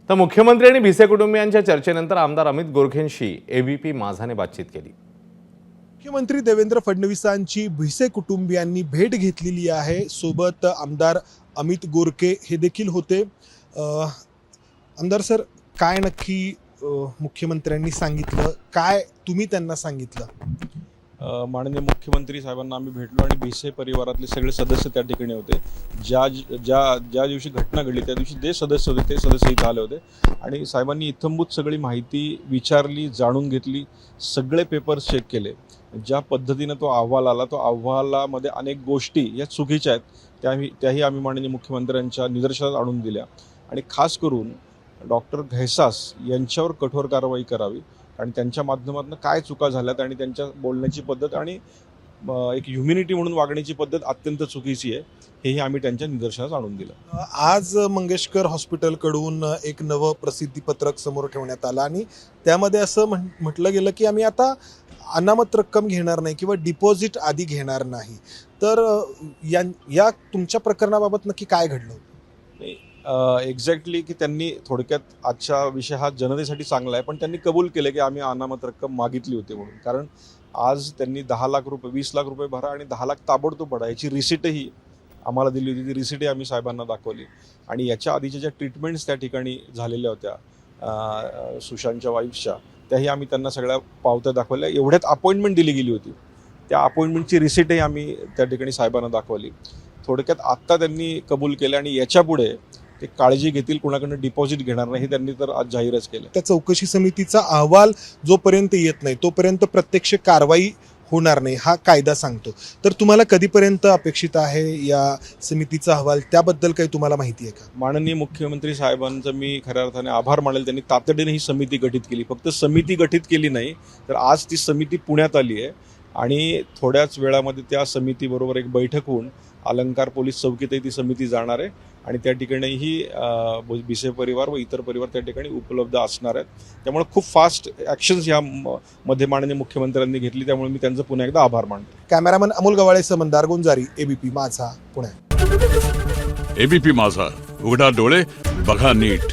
तर मुख्यमंत्री आणि भिसे कुटुंबियांच्या चर्चेनंतर आमदार अमित गोरखेंशी एबीपी माझाने बातचीत केली। मुख्यमंत्री देवेंद्र फडणवीसांची भिसे कुटुंबियांनी भेट घेतलेली आहे। सोबत आमदार अमित गोरखे हे देखील होते। आमदार सर, काय नक्की मुख्यमंत्र्यांनी सांगितलं, काय तुम्ही त्यांना सांगितलं? माननीय मुख्यमंत्री साहेबांना आम्ही भेटलो आणि भिसे परिवारातले सगळे सदस्य त्या ठिकाणी होते। ज्या दिवशी घटना घडली त्या दिवशी जे सदस्य होते ते सदस्य इथं आले होते आणि साहेबांनी इत्थंभूत सगळी माहिती विचारली, जाणून घेतली, सगळे पेपर्स चेक केले। ज्या पद्धतीनं तो अहवाल आला, तो अहवालामध्ये अनेक गोष्टी या चुकीच्या आहेत, त्याही आम्ही माननीय मुख्यमंत्र्यांच्या निदर्शनास आणून दिल्या आणि खास करून डॉक्टर घैसास यांच्यावर कठोर कारवाई करावी आणि त्यांच्या माध्यमातून काय चुका झाल्यात आणि त्यांच्या बोलण्याची पद्धत आणि एक ह्युमॅनिटी म्हणून वागण्याची पद्धत अत्यंत चुकीची आहे, हेही आम्ही त्यांच्या निदर्शनास आणून दिलं। आज मंगेशकर हॉस्पिटलकडून एक नवं प्रसिद्धीपत्रक समोर ठेवण्यात आलं आणि त्यामध्ये असं म्हटलं गेलं की आम्ही आता अनामत रक्कम घेणार नाही किंवा डिपॉझिट आधी घेणार नाही। तर या तुमच्या प्रकरणाबाबत नक्की काय घडलं? एक्झॅक्टली की त्यांनी थोडक्यात आजचा विषय हा जनतेसाठी चांगला आहे, पण त्यांनी कबूल केले की आम्ही अनामत रक्कम मागितली होती म्हणून। कारण आज त्यांनी 10 लाख रुपये 20 लाख रुपये भरा आणि 10 लाख ताबडतोब भरा याची रिसिटही आम्हाला दिली होती। ती रिसिटही आम्ही साहेबांना दाखवली आणि याच्या आधीच्या ज्या ट्रीटमेंट्स त्या ठिकाणी झालेल्या होत्या सुशांतच्या वाईफच्या, त्याही आम्ही त्यांना सगळ्या पावत्या दाखवल्या। एवढ्यात अपॉइंटमेंट दिली गेली होती, त्या अपॉइंटमेंटची रिसिटही आम्ही त्या ठिकाणी साहेबांना दाखवली। थोडक्यात आत्ता त्यांनी कबूल केले आणि याच्यापुढे ते काळजी घेतील, कुणाकडनं डिपॉझिट घेणार नाही हे त्यांनी तर आज जाहीरच केलं। त्या चौकशी समितीचा अहवाल जोपर्यंत येत नाही तोपर्यंत प्रत्यक्ष कारवाई होणार नाही हा कायदा सांगतो। तर तुम्हाला कधीपर्यंत अपेक्षित आहे या समितीचा अहवाल? त्याबद्दल काही तुम्हाला माहिती आहे का? माननीय मुख्यमंत्री साहेबांचं मी खऱ्या अर्थाने आभार मानेल, त्यांनी तातडीने ही समिती गठीत केली। फक्त समिती गठीत केली नाही तर आज ती समिती पुण्यात आली आहे आणि थोड्याच वेळामध्ये त्या समितीबरोबर एक बैठक होऊन अलंकार पोलीस चौकीतही ती समिती जाणार आहे आणि त्या ठिकाणीही भिसे परिवार व इतर परिवार त्या ठिकाणी उपलब्ध असणार आहेत। त्यामुळे खूप फास्ट ॲक्शन्स मध्ये माननीय मुख्यमंत्र्यांनी घेतली, त्यामुळे मी त्यांचं पुन्हा एकदा आभार मानतो। कॅमेरामन अमोल गवाळे, मंदार गुंजारी, एबीपी माझा, पुणे। एबीपी माझा, उघडा डोळे बघा नीट।